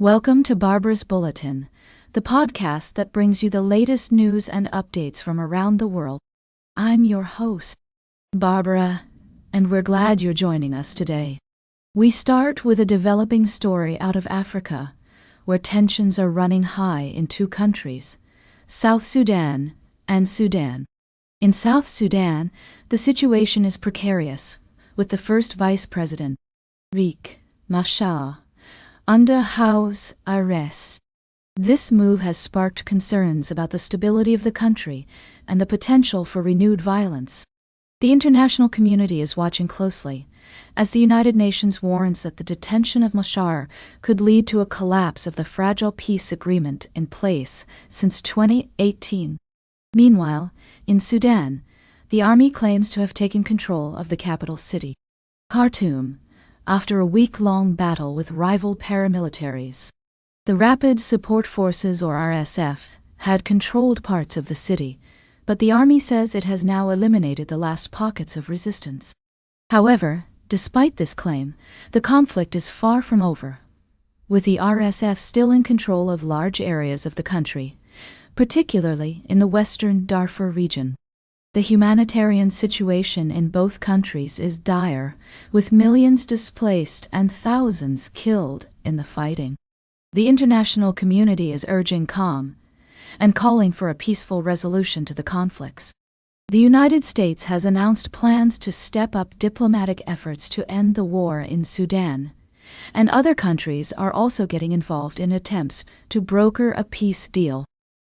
Welcome to Barbara's Bulletin, the podcast that brings you the latest news and updates from around the world. I'm your host, Barbara, and we're glad you're joining us today. We start with a developing story out of Africa, where tensions are running high in two countries, South Sudan and Sudan. In South Sudan, the situation is precarious, with the first vice president, Riek Machar, under house arrest. This move has sparked concerns about the stability of the country and the potential for renewed violence. The international community is watching closely, as the United Nations warns that the detention of Machar could lead to a collapse of the fragile peace agreement in place since 2018. Meanwhile, in Sudan, the army claims to have taken control of the capital city, Khartoum, after a week-long battle with rival paramilitaries. The Rapid Support Forces, or RSF, had controlled parts of the city, but the army says it has now eliminated the last pockets of resistance. However, despite this claim, the conflict is far from over, with the RSF still in control of large areas of the country, particularly in the western Darfur region. The humanitarian situation in both countries is dire, with millions displaced and thousands killed in the fighting. The international community is urging calm and calling for a peaceful resolution to the conflicts. The United States has announced plans to step up diplomatic efforts to end the war in Sudan, and other countries are also getting involved in attempts to broker a peace deal.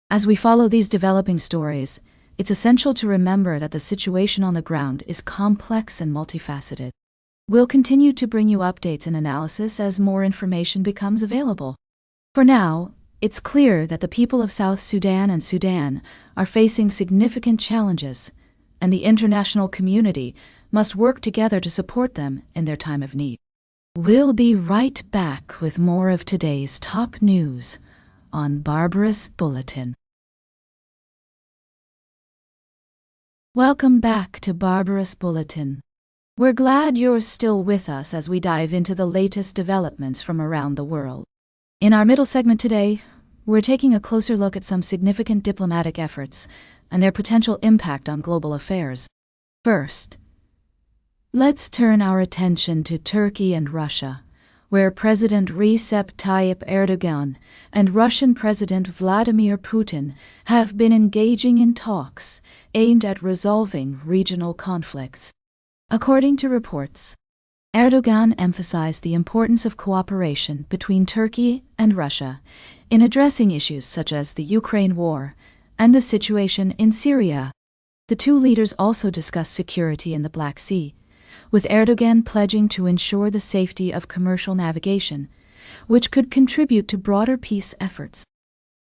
As we follow these developing stories, it's essential to remember that the situation on the ground is complex and multifaceted. We'll continue to bring you updates and analysis as more information becomes available. For now, it's clear that the people of South Sudan and Sudan are facing significant challenges, and the international community must work together to support them in their time of need. We'll be right back with more of today's top news on Barbara's Bulletin. Welcome back to Barbara's Bulletin. We're glad you're still with us as we dive into the latest developments from around the world. In our middle segment today, we're taking a closer look at some significant diplomatic efforts and their potential impact on global affairs. First, let's turn our attention to Turkey and Russia, where President Recep Tayyip Erdogan and Russian President Vladimir Putin have been engaging in talks aimed at resolving regional conflicts. According to reports, Erdogan emphasized the importance of cooperation between Turkey and Russia in addressing issues such as the Ukraine war and the situation in Syria. The two leaders also discussed security in the Black Sea, with Erdogan pledging to ensure the safety of commercial navigation, which could contribute to broader peace efforts.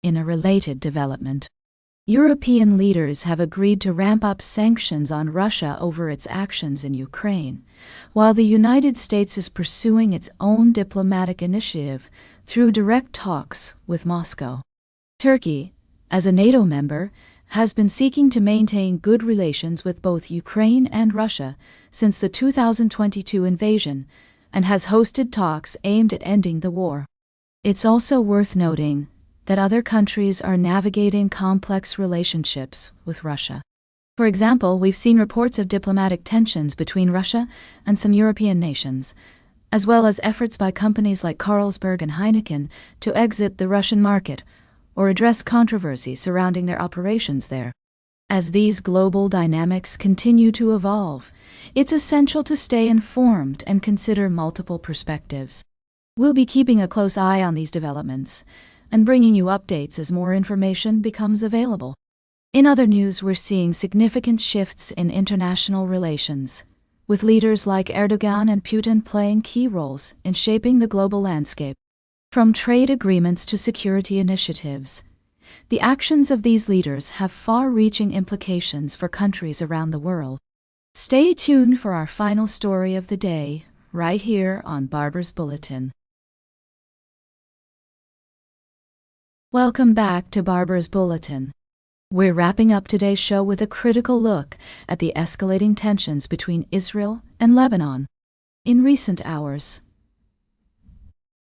In a related development, European leaders have agreed to ramp up sanctions on Russia over its actions in Ukraine, while the United States is pursuing its own diplomatic initiative through direct talks with Moscow. Turkey, as a NATO member, has been seeking to maintain good relations with both Ukraine and Russia since the 2022 invasion and has hosted talks aimed at ending the war. It's also worth noting that other countries are navigating complex relationships with Russia. For example, we've seen reports of diplomatic tensions between Russia and some European nations, as well as efforts by companies like Carlsberg and Heineken to exit the Russian market or address controversy surrounding their operations there. As these global dynamics continue to evolve, it's essential to stay informed and consider multiple perspectives. We'll be keeping a close eye on these developments and bringing you updates as more information becomes available. In other news, we're seeing significant shifts in international relations, with leaders like Erdogan and Putin playing key roles in shaping the global landscape. From trade agreements to security initiatives, the actions of these leaders have far-reaching implications for countries around the world. Stay tuned for our final story of the day, right here on Barbara's Bulletin. Welcome back to Barbara's Bulletin. We're wrapping up today's show with a critical look at the escalating tensions between Israel and Lebanon. In recent hours,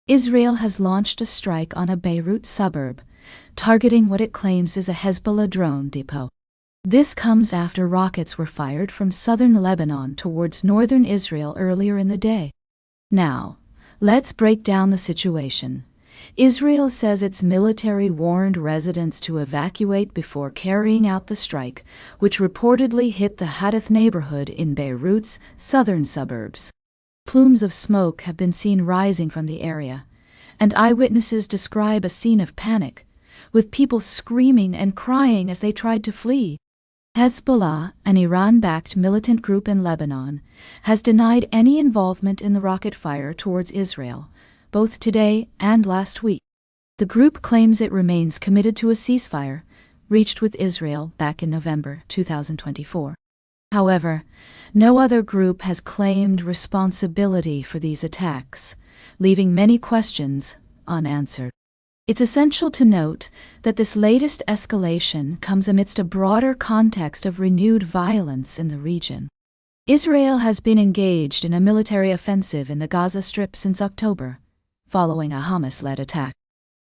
Israel has launched a strike on a Beirut suburb, targeting what it claims is a Hezbollah drone depot. This comes after rockets were fired from southern Lebanon towards northern Israel earlier in the day. Now, let's break down the situation. Israel says its military warned residents to evacuate before carrying out the strike, which reportedly hit the Hadith neighborhood in Beirut's southern suburbs. Plumes of smoke have been seen rising from the area, and eyewitnesses describe a scene of panic, with people screaming and crying as they tried to flee. Hezbollah, an Iran-backed militant group in Lebanon, has denied any involvement in the rocket fire towards Israel, both today and last week. The group claims it remains committed to a ceasefire, reached with Israel back in November 2024. However, no other group has claimed responsibility for these attacks, leaving many questions unanswered. It's essential to note that this latest escalation comes amidst a broader context of renewed violence in the region. Israel has been engaged in a military offensive in the Gaza Strip since October, following a Hamas-led attack.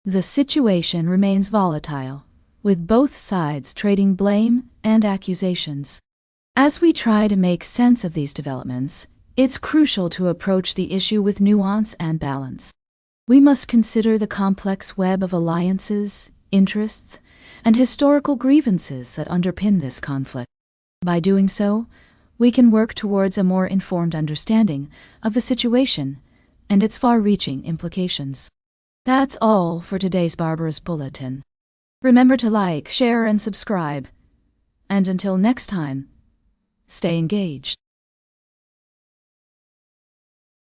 The situation remains volatile, with both sides trading blame and accusations. As we try to make sense of these developments, it's crucial to approach the issue with nuance and balance. We must consider the complex web of alliances, interests, and historical grievances that underpin this conflict. By doing so, we can work towards a more informed understanding of the situation and its far-reaching implications. That's all for today's Barbarous Bulletin. Remember to like, share, and subscribe. And until next time, stay engaged.